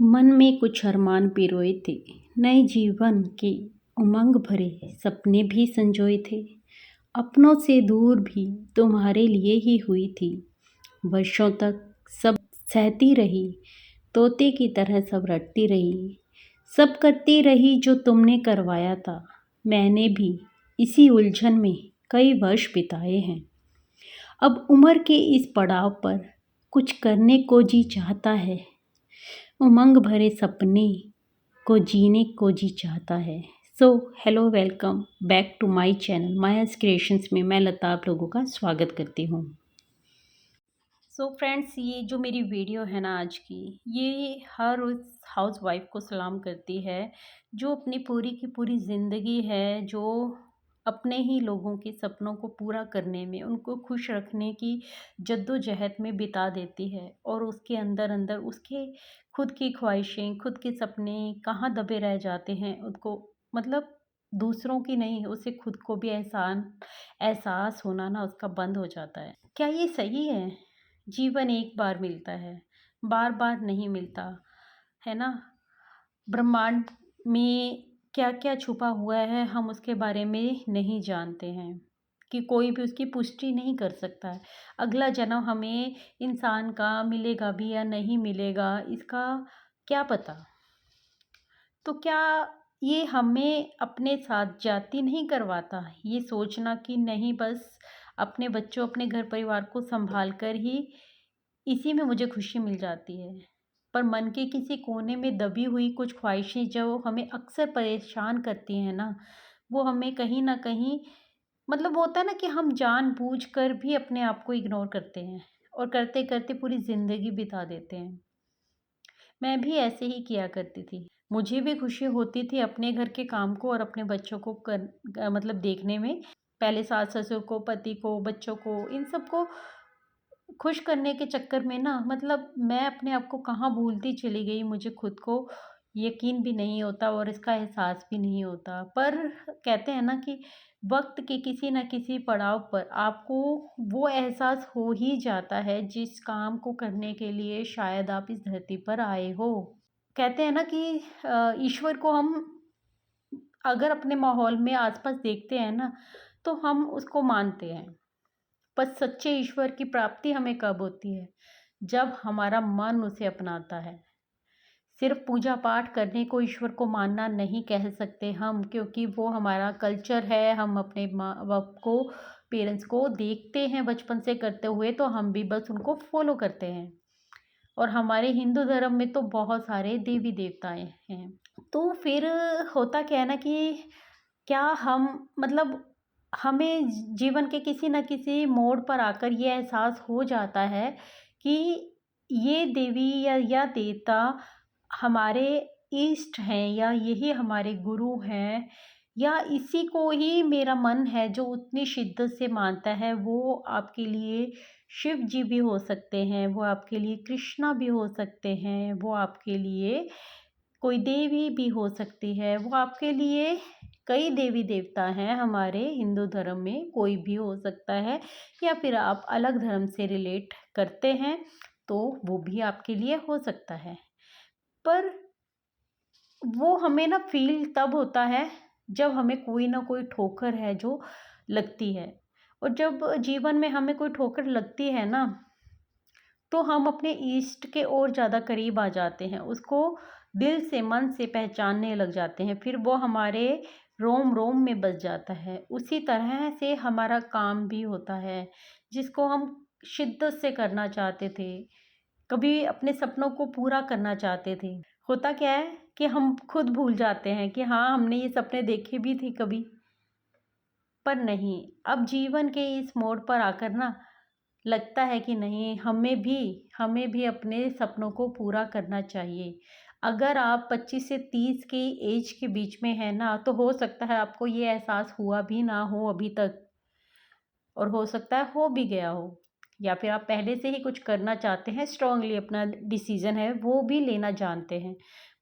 मन में कुछ अरमान पिरोए थे, नए जीवन के उमंग भरे सपने भी संजोए थे। अपनों से दूर भी तुम्हारे लिए ही हुई थी। वर्षों तक सब सहती रही, तोते की तरह सब रटती रही, सब करती रही जो तुमने करवाया था। मैंने भी इसी उलझन में कई वर्ष बिताए हैं। अब उम्र के इस पड़ाव पर कुछ करने को जी चाहता है। उमंग भरे सपने को जीने को जी चाहता है। So hello, welcome back to my channel Maya's creations में मैं लता आप लोगों का स्वागत करती हूँ। सो फ्रेंड्स, ये जो मेरी वीडियो है ना आज की, ये हर उस हाउस वाइफ को सलाम करती है जो अपनी पूरी की पूरी ज़िंदगी है, जो अपने ही लोगों के सपनों को पूरा करने में, उनको खुश रखने की जद्दोजहद में बिता देती है। और उसके अंदर अंदर उसके खुद की ख्वाहिशें, खुद के सपने कहाँ दबे रह जाते हैं, उसको मतलब दूसरों की नहीं, उसे खुद को भी एहसास होना ना उसका बंद हो जाता है। क्या ये सही है? जीवन एक बार मिलता है, बार बार नहीं मिलता, है ना? ब्रह्मांड में क्या क्या छुपा हुआ है हम उसके बारे में नहीं जानते हैं, कि कोई भी उसकी पुष्टि नहीं कर सकता है। अगला जन्म हमें इंसान का मिलेगा भी या नहीं मिलेगा, इसका क्या पता। तो क्या ये हमें अपने साथ जाती नहीं करवाता, ये सोचना कि नहीं, बस अपने बच्चों, अपने घर परिवार को संभाल कर ही इसी में मुझे खुशी मिल जाती है। पर मन के किसी कोने में दबी हुई कुछ ख्वाहिशें जो हमें अक्सर परेशान करती हैं ना, वो हमें कहीं न कहीं, मतलब होता है ना कि हम जानबूझकर भी अपने आप को इग्नोर करते हैं और करते-करते पूरी ज़िंदगी बिता देते हैं। मैं भी ऐसे ही किया करती थी। मुझे भी खुशी होती थी अपने घर के काम को और अपने बच्चों को मतलब देखने में। पहले सास-ससुर को, पति को, बच्चों को, इन सबको खुश करने के चक्कर में ना, मतलब मैं अपने आप को कहाँ भूलती चली गई, मुझे खुद को यकीन भी नहीं होता और इसका एहसास भी नहीं होता। पर कहते हैं ना कि वक़्त के किसी न किसी पड़ाव पर आपको वो एहसास हो ही जाता है जिस काम को करने के लिए शायद आप इस धरती पर आए हो। कहते हैं ना कि ईश्वर को हम अगर अपने माहौल में आस-पास देखते हैं ना, तो हम उसको मानते हैं। पर सच्चे ईश्वर की प्राप्ति हमें कब होती है? जब हमारा मन उसे अपनाता है। सिर्फ़ पूजा-पाठ करने को ईश्वर को मानना नहीं कह सकते हम, क्योंकि वो हमारा कल्चर है। हम अपने माँ-बाप को, पेरेंट्स को देखते हैं बचपन से करते हुए, तो हम भी बस उनको फ़ॉलो करते हैं। और हमारे हिंदू धर्म में तो बहुत सारे देवी-देवताएँ हैं। तो फिर होता क्या है ना कि क्या हम, मतलब हमें जीवन के किसी न किसी मोड़ पर आकर ये एहसास हो जाता है कि ये देवी या देवता हमारे इष्ट हैं, या यही हमारे गुरु हैं, या इसी को ही मेरा मन है जो उतनी शिद्दत से मानता है। वो आपके लिए शिव जी भी हो सकते हैं, वो आपके लिए कृष्णा भी हो सकते हैं, वो आपके लिए कोई देवी भी हो सकती है, वो आपके लिए कई देवी-देवता हैं हमारे हिंदू धर्म में, कोई भी हो सकता है। या फिर आप अलग धर्म से रिलेट करते हैं, तो वो भी आपके लिए हो सकता है। पर वो हमें ना फ़ील तब होता है, जब हमें कोई ना कोई ठोकर है जो लगती है। और जब जीवन में हमें कोई ठोकर लगती है ना, तो हम अपने ईष्ट के और ज़्यादा करीब आ जाते हैं, उसको दिल से, मन से पहचानने लग जाते हैं, फिर वो हमारे रोम-रोम में बस जाता है। उसी तरह से हमारा काम भी होता है, जिसको हम शिद्दत से करना चाहते थे, कभी अपने सपनों को पूरा करना चाहते थे। होता क्या है कि हम खुद भूल जाते हैं कि हाँ, हमने ये सपने देखे भी थे कभी, पर नहीं, अब जीवन के इस मोड़ पर आकर ना लगता है कि नहीं, हमें भी अपने सपनों को पूरा करना चाहिए। अगर आप 25 से 30 की एज के बीच में हैं ना, तो हो सकता है आपको ये एहसास हुआ भी ना हो अभी तक, और हो सकता है हो भी गया हो। या फिर आप पहले से ही कुछ करना चाहते हैं, स्ट्रांगली अपना डिसीज़न है, वो भी लेना जानते हैं।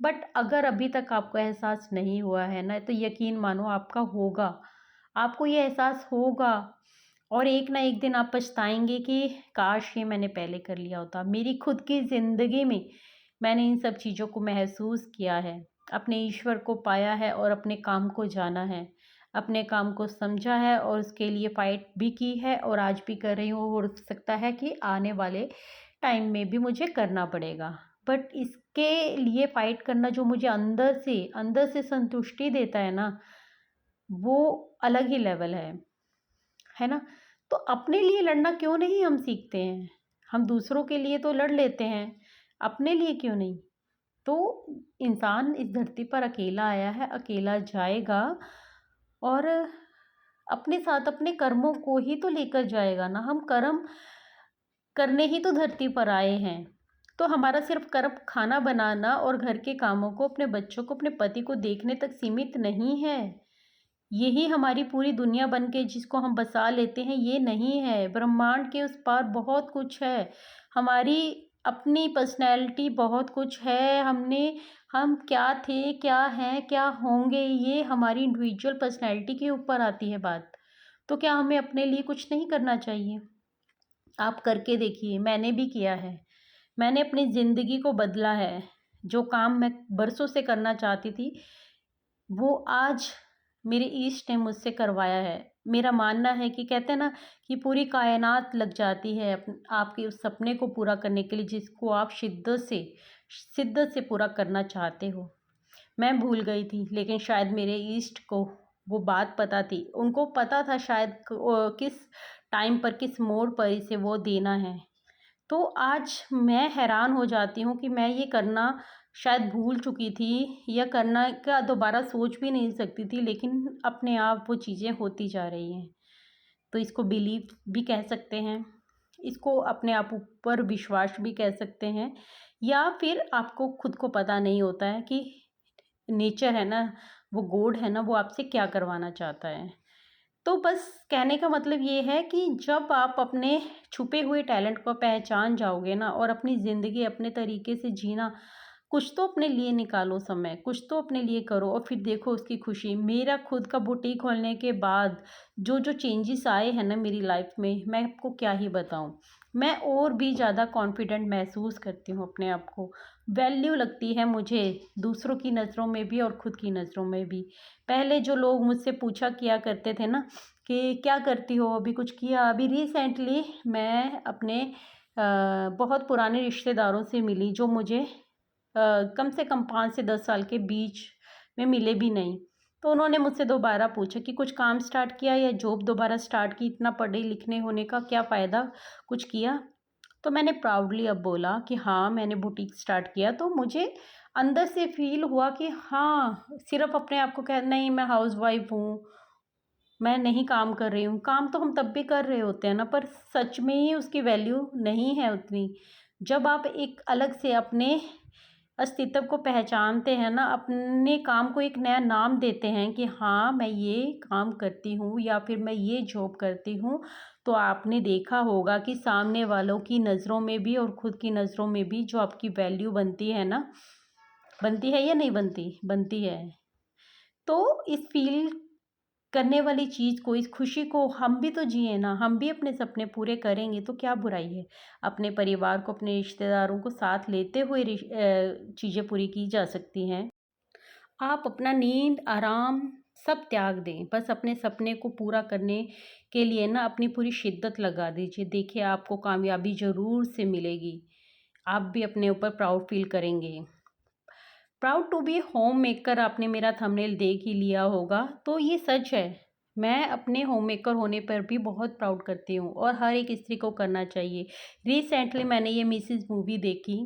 बट अगर अभी तक आपको एहसास नहीं हुआ है ना, तो यकीन मानो आपका होगा। आपको ये एहसास होगा और एक ना एक दिन आप पछताएँगे कि काश ये मैंने पहले कर लिया होता। मेरी खुद की ज़िंदगी में मैंने इन सब चीज़ों को महसूस किया है, अपने ईश्वर को पाया है और अपने काम को जाना है, अपने काम को समझा है और उसके लिए फ़ाइट भी की है और आज भी कर रही हूँ। हो सकता है कि आने वाले टाइम में भी मुझे करना पड़ेगा। बट इसके लिए फ़ाइट करना जो मुझे अंदर से संतुष्टि देता है ना, वो अलग ही लेवल है ना? तो अपने लिए लड़ना क्यों नहीं हम सीखते हैं? हम दूसरों के लिए तो लड़ लेते हैं, अपने लिए क्यों नहीं? तो इंसान इस धरती पर अकेला आया है, अकेला जाएगा और अपने साथ अपने कर्मों को ही तो लेकर जाएगा ना। हम कर्म करने ही तो धरती पर आए हैं। तो हमारा सिर्फ़ कर्म खाना बनाना और घर के कामों को, अपने बच्चों को, अपने पति को देखने तक सीमित नहीं है। यही हमारी पूरी दुनिया बन के जिसको हम बसा लेते हैं, ये नहीं है। ब्रह्मांड के उस पार बहुत कुछ है। हमारी अपनी पर्सनैलिटी बहुत कुछ है। हम क्या थे, क्या हैं, क्या होंगे, ये हमारी इंडिविजुअल पर्सनैलिटी के ऊपर आती है बात। तो क्या हमें अपने लिए कुछ नहीं करना चाहिए? आप करके देखिए, मैंने भी किया है। मैंने अपनी ज़िंदगी को बदला है। जो काम मैं बरसों से करना चाहती थी, वो आज मेरे ईष्ट ने मुझसे करवाया है। मेरा मानना है कि कहते हैं ना कि पूरी कायनात लग जाती है आपके उस सपने को पूरा करने के लिए जिसको आप शिद्दत से पूरा करना चाहते हो। मैं भूल गई थी, लेकिन शायद मेरे ईष्ट को वो बात पता थी। उनको पता था शायद किस टाइम पर, किस मोड़ पर इसे वो देना है। तो आज मैं हैरान हो जाती हूँ कि मैं ये करना शायद भूल चुकी थी या करना का दोबारा सोच भी नहीं सकती थी, लेकिन अपने आप वो चीज़ें होती जा रही हैं। तो इसको बिलीव भी कह सकते हैं, इसको अपने आप ऊपर विश्वास भी कह सकते हैं, या फिर आपको खुद को पता नहीं होता है कि नेचर है ना, वो गॉड है ना, वो आपसे क्या करवाना चाहता है। तो बस कहने का मतलब ये है कि जब आप अपने छुपे हुए टैलेंट को पहचान जाओगे ना और अपनी ज़िंदगी अपने तरीके से जीना, कुछ तो अपने लिए निकालो समय, कुछ तो अपने लिए करो और फिर देखो उसकी खुशी। मेरा खुद का बुटीक खोलने के बाद जो चेंजेस आए हैं ना मेरी लाइफ में, मैं आपको क्या ही बताऊँ। मैं और भी ज़्यादा कॉन्फिडेंट महसूस करती हूँ अपने आप को। वैल्यू लगती है मुझे दूसरों की नज़रों में भी और खुद की नज़रों में भी। पहले जो लोग मुझसे पूछा किया करते थे ना कि क्या करती हो, अभी कुछ किया? अभी रिसेंटली मैं अपने बहुत पुराने रिश्तेदारों से मिली जो मुझे कम से कम 5 से 10 साल के बीच में मिले भी नहीं। तो उन्होंने मुझसे दोबारा पूछा कि कुछ काम स्टार्ट किया या जॉब दोबारा स्टार्ट की? इतना पढ़े लिखने होने का क्या फ़ायदा, कुछ किया? तो मैंने प्राउडली अब बोला कि हाँ, मैंने बुटीक स्टार्ट किया। तो मुझे अंदर से फ़ील हुआ कि हाँ, सिर्फ़ अपने आप को कह नहीं मैं हाउसवाइफ़ हूँ, मैं नहीं काम कर रही हूँ। काम तो हम तब भी कर रहे होते हैं ना, पर सच में ही उसकी वैल्यू नहीं है उतनी। जब आप एक अलग से अपने अस्तित्व को पहचानते हैं ना, अपने काम को एक नया नाम देते हैं कि हाँ, मैं ये काम करती हूँ या फिर मैं ये जॉब करती हूँ, तो आपने देखा होगा कि सामने वालों की नज़रों में भी और खुद की नज़रों में भी जो आपकी वैल्यू बनती है ना, बनती है या नहीं बनती? बनती है। तो इस फ़ील करने वाली चीज़ को, इस खुशी को हम भी तो जिए ना, हम भी अपने सपने पूरे करेंगे तो क्या बुराई है? अपने परिवार को, अपने रिश्तेदारों को साथ लेते हुए चीज़ें पूरी की जा सकती हैं। आप अपना नींद, आराम सब त्याग दें, बस अपने सपने को पूरा करने के लिए ना अपनी पूरी शिद्दत लगा दीजिए। देखिए आपको कामयाबी ज़रूर से मिलेगी। आप भी अपने ऊपर प्राउड फ़ील करेंगे। Proud to be homemaker, आपने मेरा थंबनेल देख ही लिया होगा, तो ये सच है। मैं अपने होम मेकर होने पर भी बहुत प्राउड करती हूँ और हर एक स्त्री को करना चाहिए। रिसेंटली मैंने ये मिसेज़ मूवी देखी,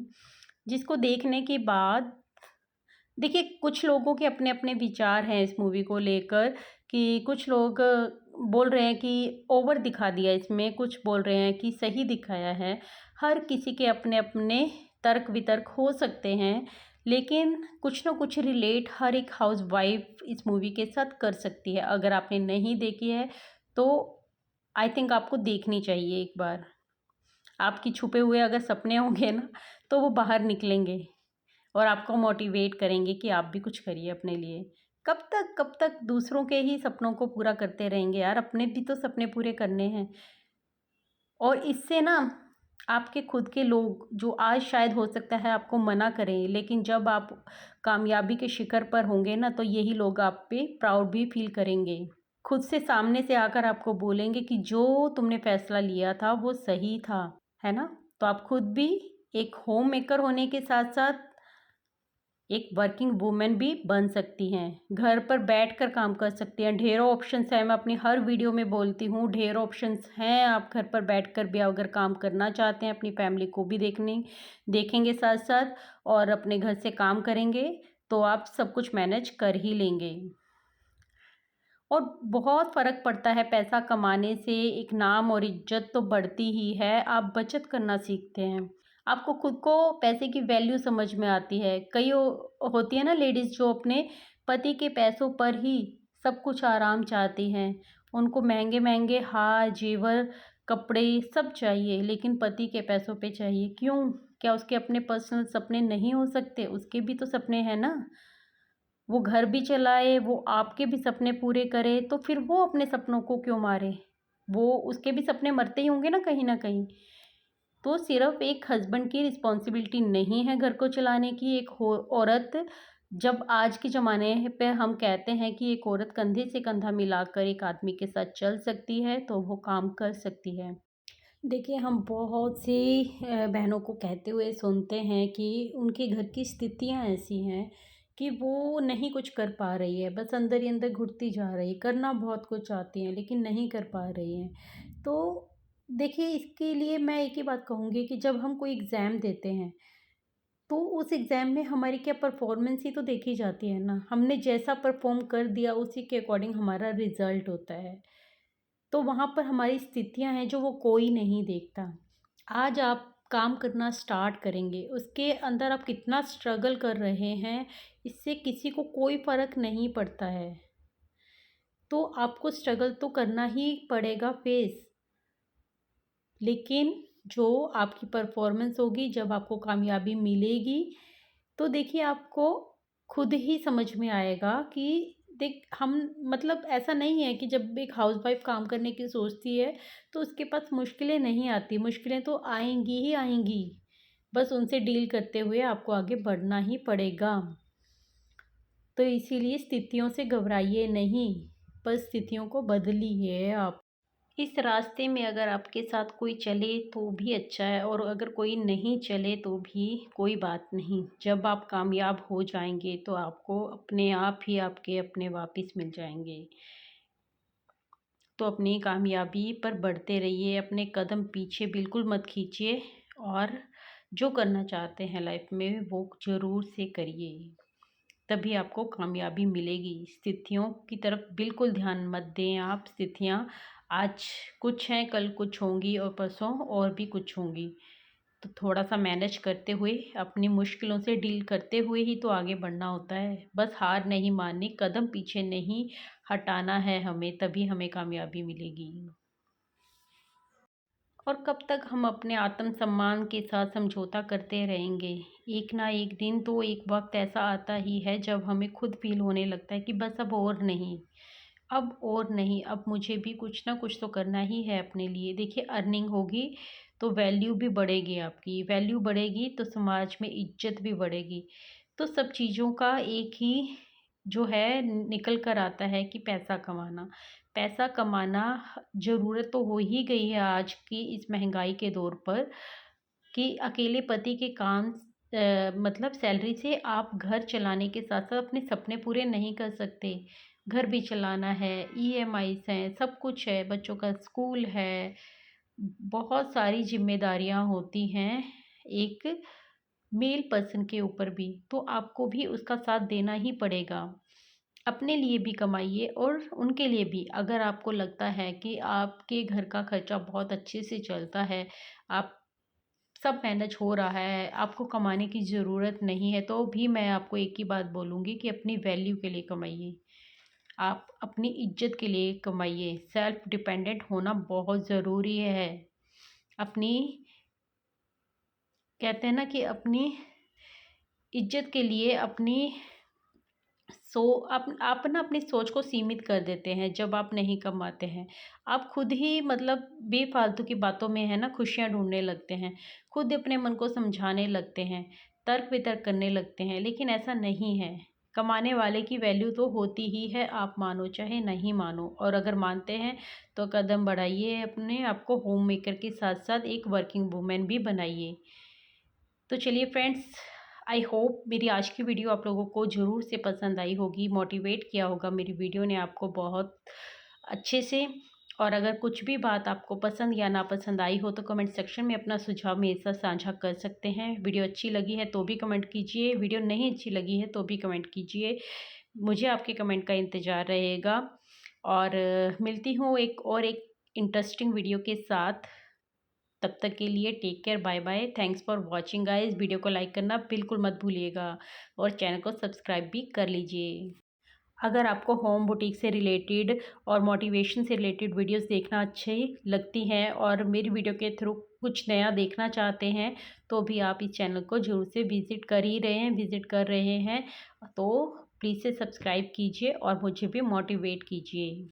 जिसको देखने के बाद देखिए कुछ लोगों के अपने-अपने विचार हैं इस मूवी को लेकर कि कुछ लोग बोल रहे हैं कि ओवर दिखा दिया इसमें, कुछ बोल रहे हैं कि सही दिखाया है। हर किसी के अपने-अपने तर्क-वितर्क हो सकते हैं, लेकिन कुछ ना कुछ रिलेट हर एक हाउसवाइफ़ इस मूवी के साथ कर सकती है। अगर आपने नहीं देखी है, तो आई थिंक आपको देखनी चाहिए एक बार। आपके छुपे हुए अगर सपने होंगे ना, तो वो बाहर निकलेंगे और आपको मोटिवेट करेंगे कि आप भी कुछ करिए अपने लिए। कब तक दूसरों के ही सपनों को पूरा करते रहेंगे यार, अपने भी तो सपने पूरे करने हैं। और इससे ना आपके खुद के लोग जो आज शायद हो सकता है आपको मना करें, लेकिन जब आप कामयाबी के शिखर पर होंगे ना, तो यही लोग आप पे प्राउड भी फील करेंगे। खुद से सामने से आकर आपको बोलेंगे कि जो तुमने फैसला लिया था वो सही था, है ना? तो आप खुद भी एक होम मेकर होने के साथ-साथ एक वर्किंग वूमेन भी बन सकती हैं। घर पर बैठकर काम कर सकती हैं। ढेरों ऑप्शंस हैं, मैं अपनी हर वीडियो में बोलती हूँ, ढेरों ऑप्शंस हैं। आप घर पर बैठकर भी अगर काम करना चाहते हैं, अपनी फैमिली को भी देखेंगे साथ-साथ और अपने घर से काम करेंगे, तो आप सब कुछ मैनेज कर ही लेंगे। और बहुत फ़र्क पड़ता है पैसा कमाने से, एक नाम और इज़्ज़त तो बढ़ती ही है, आप बचत करना सीखते हैं। आपको खुद को पैसे की वैल्यू समझ में आती है। कई होती है ना लेडीज़ जो अपने पति के पैसों पर ही सब कुछ आराम चाहती हैं। उनको महँगे-महँगे हार, जेवर, कपड़े सब चाहिए, लेकिन पति के पैसों पे चाहिए। क्यों? क्या उसके अपने पर्सनल सपने नहीं हो सकते? उसके भी तो सपने हैं ना। वो घर भी चलाए, वो आपके भी सपने पूरे करे, तो फिर वो अपने सपनों को क्यों मारे? वो उसके भी सपने मरते ही होंगे ना कहीं न कहीं। तो सिर्फ़ एक हस्बैंड की रिस्पॉन्सिबिलिटी नहीं है घर को चलाने की, एक हो औरत जब आज के ज़माने पे हम कहते हैं कि एक औरत कंधे से कंधा मिलाकर एक आदमी के साथ चल सकती है, तो वो काम कर सकती है। देखिए, हम बहुत सी बहनों को कहते हुए सुनते हैं कि उनके घर की स्थितियाँ ऐसी हैं कि वो नहीं कुछ कर पा रही है, बस अंदर ही अंदर घुटती जा रही है, करना बहुत कुछ चाहती हैं लेकिन नहीं कर पा रही हैं। तो देखिए, इसके लिए मैं एक ही बात कहूँगी कि जब हम कोई एग्ज़ाम देते हैं, तो उस एग्ज़ाम में हमारी क्या परफ़ॉर्मेंस ही तो देखी जाती है ना। हमने जैसा परफ़ॉर्म कर दिया उसी के अकॉर्डिंग हमारा रिज़ल्ट होता है। तो वहाँ पर हमारी स्थितियाँ हैं जो वो कोई नहीं देखता। आज आप काम करना स्टार्ट करेंगे, उसके अंदर आप कितना स्ट्रगल कर रहे हैं, इससे किसी को कोई फ़र्क नहीं पड़ता है। तो आपको स्ट्रगल तो करना ही पड़ेगा फेस, लेकिन जो आपकी परफ़ॉर्मेंस होगी, जब आपको कामयाबी मिलेगी, तो देखिए आपको खुद ही समझ में आएगा कि देख हम मतलब ऐसा नहीं है कि जब एक हाउसवाइफ़ काम करने की सोचती है, तो उसके पास मुश्किलें नहीं आती, मुश्किलें तो आएँगी ही आएँगी। बस उनसे डील करते हुए आपको आगे बढ़ना ही पड़ेगा। तो इसीलिए स्थितियों से घबराइए नहीं, परिस्थितियों को बदलिए आप। इस रास्ते में अगर आपके साथ कोई चले तो भी अच्छा है और अगर कोई नहीं चले तो भी कोई बात नहीं। जब आप कामयाब हो जाएँगे तो आपको अपने आप ही आपके अपने वापस मिल जाएँगे। तो अपनी कामयाबी पर बढ़ते रहिए, अपने कदम पीछे बिल्कुल मत खींचिए और जो करना चाहते हैं लाइफ़ में वो ज़रूर से करिए। तभी आपको कामयाबी मिलेगी। स्थितियों की तरफ बिल्कुल ध्यान मत दें आप। स्थितियाँ आज कुछ हैं, कल कुछ होंगी और परसों और भी कुछ होंगी। तो थोड़ा-सा मैनेज करते हुए, अपनी मुश्किलों से डील करते हुए ही तो आगे बढ़ना होता है। बस हार नहीं माननी, कदम पीछे नहीं हटाना है हमें, तभी हमें कामयाबी मिलेगी। और कब तक हम अपने आत्म-सम्मान के साथ समझौता करते रहेंगे? एक ना एक दिन तो एक वक़्त ऐसा आता ही है जब हमें खुद फ़ील होने लगता है कि बस अब और नहीं, अब और नहीं, अब मुझे भी कुछ ना कुछ तो करना ही है अपने लिए। देखिए अर्निंग होगी तो वैल्यू भी बढ़ेगी आपकी, वैल्यू बढ़ेगी तो समाज में इज़्ज़त भी बढ़ेगी। तो सब चीज़ों का एक ही जो है निकल कर आता है कि पैसा कमाना। पैसा कमाना ज़रूरत तो हो ही गई है आज की इस महँगाई के दौर पर कि अकेले पति के काम मतलब सैलरी से आप घर चलाने के साथ-साथ अपने सपने पूरे नहीं कर सकते। घर भी चलाना है, ईएमआईज़ हैं, सब कुछ है, बच्चों का स्कूल है, बहुत सारी ज़िम्मेदारियाँ होती हैं एक मेल पर्सन के ऊपर भी, तो आपको भी उसका साथ देना ही पड़ेगा। अपने लिए भी कमाइए और उनके लिए भी। अगर आपको लगता है कि आपके घर का खर्चा बहुत अच्छे से चलता है, आप सब मैनेज हो रहा है, आपको कमाने की ज़रूरत नहीं है, तो भी मैं आपको एक ही बात बोलूँगी कि अपनी वैल्यू के लिए कमाइए। आप अपनी इज़्ज़त के लिए कमाइए। सेल्फ डिपेंडेंट होना बहुत ज़रूरी है। अपनी कहते हैं ना कि अपनी इज़्ज़त के लिए, अपनी आप ना अपनी सोच को सीमित कर देते हैं जब आप नहीं कमाते हैं। आप खुद ही मतलब बेफ़ालतू की बातों में है ना खुशियाँ ढूँढने लगते हैं। खुद अपने मन को समझाने लगते हैं, तर्क-वितर्क करने लगते हैं, लेकिन ऐसा नहीं है। कमाने वाले की वैल्यू तो होती ही है, आप मानो चाहे नहीं मानो, और अगर मानते हैं तो कदम बढ़ाइए, अपने आप को होम मेकर के साथ-साथ एक वर्किंग वूमेन भी बनाइए। तो चलिए फ्रेंड्स, आई होप मेरी आज की वीडियो आप लोगों को ज़रूर से पसंद आई होगी, मोटिवेट किया होगा मेरी वीडियो ने आपको बहुत अच्छे से। और अगर कुछ भी बात आपको पसंद या नापसंद आई हो तो कमेंट सेक्शन में अपना सुझाव मेरे साथ साझा कर सकते हैं। वीडियो अच्छी लगी है तो भी कमेंट कीजिए, वीडियो नहीं अच्छी लगी है तो भी कमेंट कीजिए। मुझे आपके कमेंट का इंतज़ार रहेगा। और मिलती हूँ एक इंटरेस्टिंग वीडियो के साथ। तब तक के लिए take care, bye bye, thanks for watching guys. Video को लाइक करना बिल्कुल मत भूलिएगा और चैनल को सब्सक्राइब भी कर लीजिए। अगर आपको होम बुटीक से रिलेटेड और मोटिवेशन से रिलेटेड वीडियोस देखना अच्छी लगती हैं और मेरी वीडियो के थ्रू कुछ नया देखना चाहते हैं तो भी आप इस चैनल को ज़रूर से विज़िट कर रहे हैं तो प्लीज़ से सब्सक्राइब कीजिए और मुझे भी मोटिवेट कीजिए।